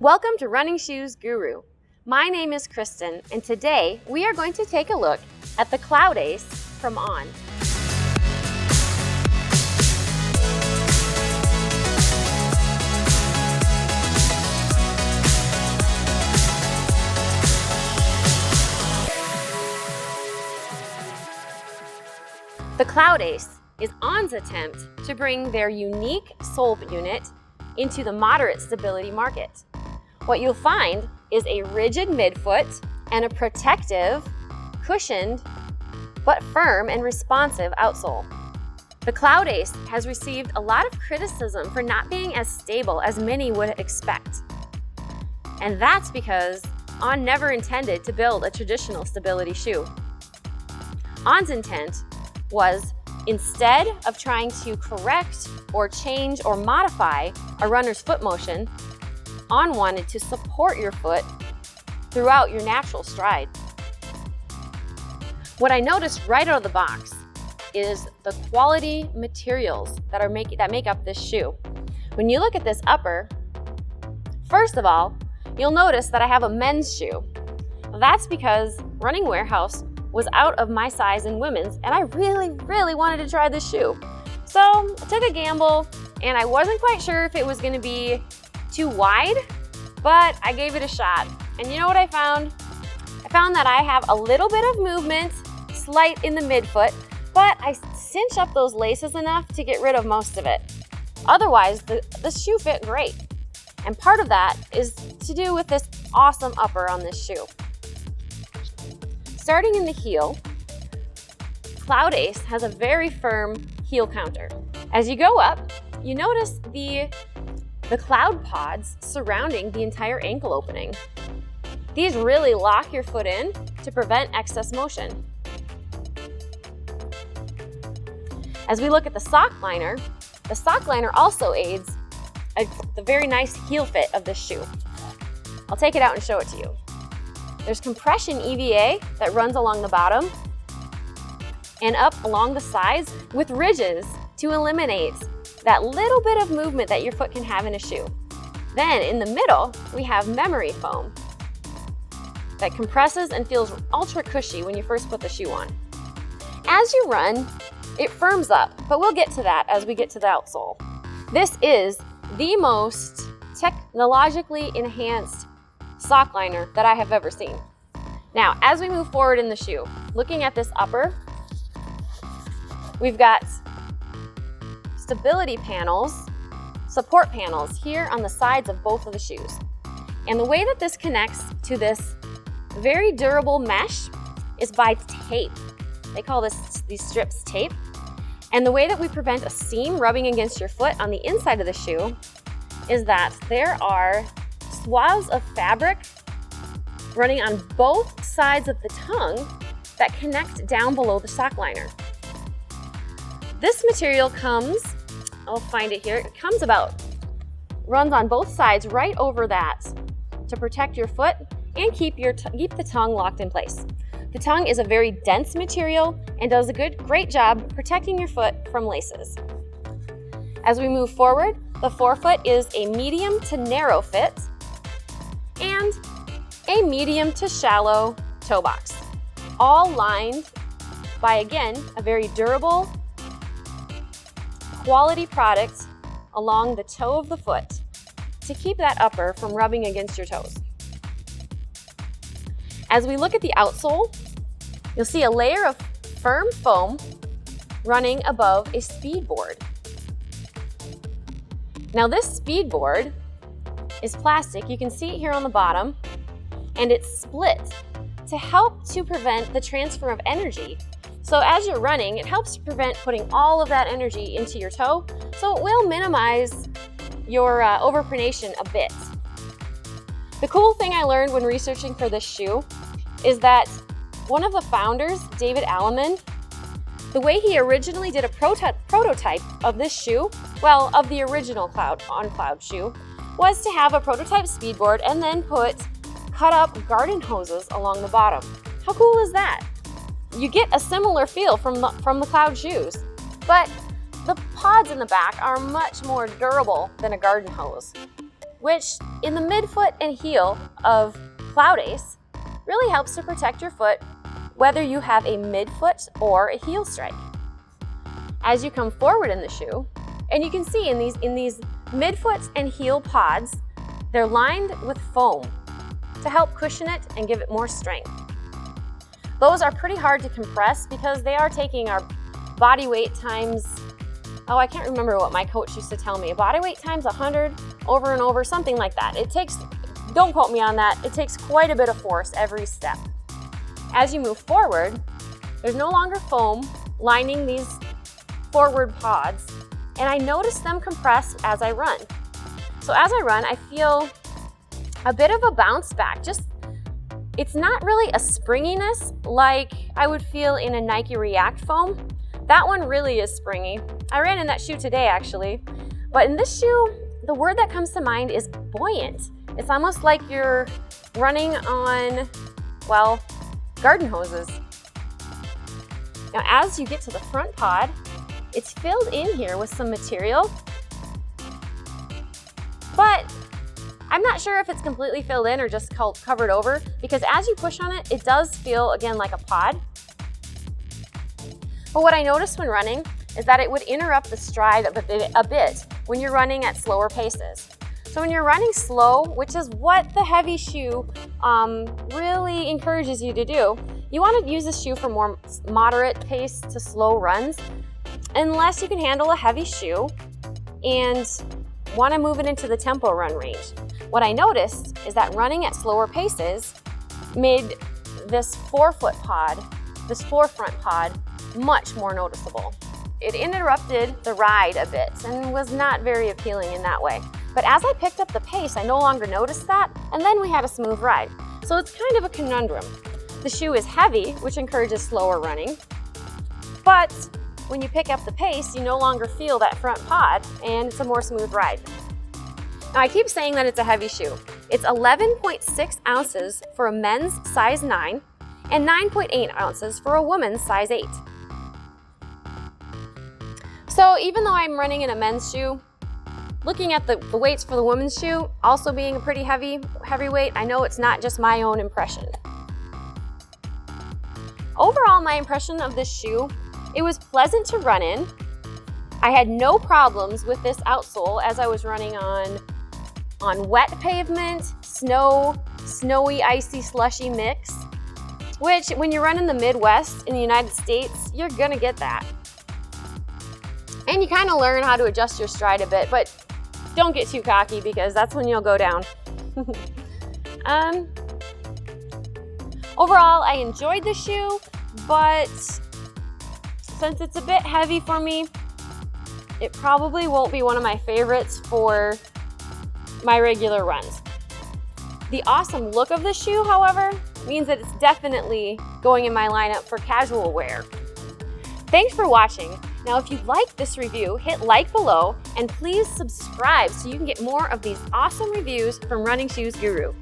Welcome to Running Shoes Guru. My name is Kristen, and today we are going to take a look at the Cloudace from On. The Cloudace is On's attempt to bring their unique sole unit into the moderate stability market. What you'll find is a rigid midfoot and a protective, cushioned, but firm and responsive outsole. The Cloudace has received a lot of criticism for not being as stable as many would expect. And that's because On never intended to build a traditional stability shoe. On's intent was, instead of trying to correct or change or modify a runner's foot motion, On wanted to support your foot throughout your natural stride. What I noticed right out of the box is the quality materials that make up this shoe. When you look at this upper, first of all, you'll notice that I have a men's shoe. That's because Running Warehouse was out of my size in women's, and I really wanted to try this shoe. So I took a gamble, and I wasn't quite sure if it was gonna be too wide, but I gave it a shot. And you know what I found? I found that I have a little bit of movement, slight in the midfoot, but I cinch up those laces enough to get rid of most of it. Otherwise, the shoe fit great. And part of that is to do with this awesome upper on this shoe. Starting in the heel, Cloudace has a very firm heel counter. As you go up, you notice the cloud pods surrounding the entire ankle opening. These really lock your foot in to prevent excess motion. As we look at the sock liner also aids the very nice heel fit of this shoe. I'll take it out and show it to you. There's compression EVA that runs along the bottom and up along the sides with ridges to eliminate that little bit of movement that your foot can have in a shoe. Then in the middle, we have memory foam that compresses and feels ultra cushy when you first put the shoe on. As you run, it firms up, but we'll get to that as we get to the outsole. This is the most technologically enhanced sock liner that I have ever seen. Now, as we move forward in the shoe, looking at this upper, we've got stability panels, support panels here on the sides of both of the shoes. And the way that this connects to this very durable mesh is by tape. They call these strips tape. And the way that we prevent a seam rubbing against your foot on the inside of the shoe is that there are swaths of fabric running on both sides of the tongue that connect down below the sock liner. This material comes, I'll find it here, runs on both sides right over that to protect your foot and keep the tongue locked in place. The tongue is a very dense material and does a great job protecting your foot from laces. As we move forward, the forefoot is a medium to narrow fit and a medium to shallow toe box, all lined by, again, a very durable quality product along the toe of the foot to keep that upper from rubbing against your toes. As we look at the outsole, you'll see a layer of firm foam running above a speed board. Now this speed board is plastic. You can see it here on the bottom, and it's split to help to prevent the transfer of energy. So as you're running, it helps to prevent putting all of that energy into your toe, so it will minimize your overpronation a bit. The cool thing I learned when researching for this shoe is that one of the founders, David Alleman, the way he originally did a prototype of this shoe, well, of the original Cloud shoe, was to have a prototype speedboard and then cut up garden hoses along the bottom. How cool is that? You get a similar feel from the Cloud shoes, but the pods in the back are much more durable than a garden hose. which in the midfoot and heel of Cloudace really helps to protect your foot whether you have a midfoot or a heel strike. As you come forward in the shoe, and you can see in these midfoot and heel pods, they're lined with foam to help cushion it and give it more strength. Those are pretty hard to compress because they are taking our body weight times, oh, I can't remember what my coach used to tell me, body weight times 100 over and over, something like that. It takes, don't quote me on that, it takes quite a bit of force every step. As you move forward, there's no longer foam lining these forward pods, and I notice them compress as I run. So as I run, I feel a bit of a bounce back. Just, it's not really a springiness like I would feel in a Nike React foam. That one really is springy. I ran in that shoe today actually, but in this shoe, the word that comes to mind is buoyant. It's almost like you're running on, well, garden hoses. Now as you get to the front pod, it's filled in here with some material, but I'm not sure if it's completely filled in or just covered over, because as you push on it, it does feel, again, like a pod. But what I noticed when running is that it would interrupt the stride a bit when you're running at slower paces. So when you're running slow, which is what the heavy shoe really encourages you to do, you want to use this shoe for more moderate pace to slow runs, unless you can handle a heavy shoe and want to move it into the tempo run range. What I noticed is that running at slower paces made this forefoot pod, this forefront pod, much more noticeable. It interrupted the ride a bit and was not very appealing in that way. But as I picked up the pace, I no longer noticed that, and then we had a smooth ride. So it's kind of a conundrum. The shoe is heavy, which encourages slower running, but when you pick up the pace, you no longer feel that front pod, and it's a more smooth ride. Now I keep saying that it's a heavy shoe. It's 11.6 ounces for a men's size 9 and 9.8 ounces for a woman's size 8. So even though I'm running in a men's shoe, looking at the weights for the women's shoe also being a pretty heavy weight, I know it's not just my own impression. Overall, my impression of this shoe, it was pleasant to run in. I had no problems with this outsole as I was running on wet pavement, snowy, icy, slushy mix, which when you run in the Midwest in the United States, you're gonna get that. And you kind of learn how to adjust your stride a bit, but don't get too cocky because that's when you'll go down. Overall, I enjoyed the shoe, but since it's a bit heavy for me, it probably won't be one of my favorites for my regular runs. The awesome look of the shoe, however, means that it's definitely going in my lineup for casual wear. Thanks for watching. Now, if you liked this review, hit like below and please subscribe so you can get more of these awesome reviews from Running Shoes Guru.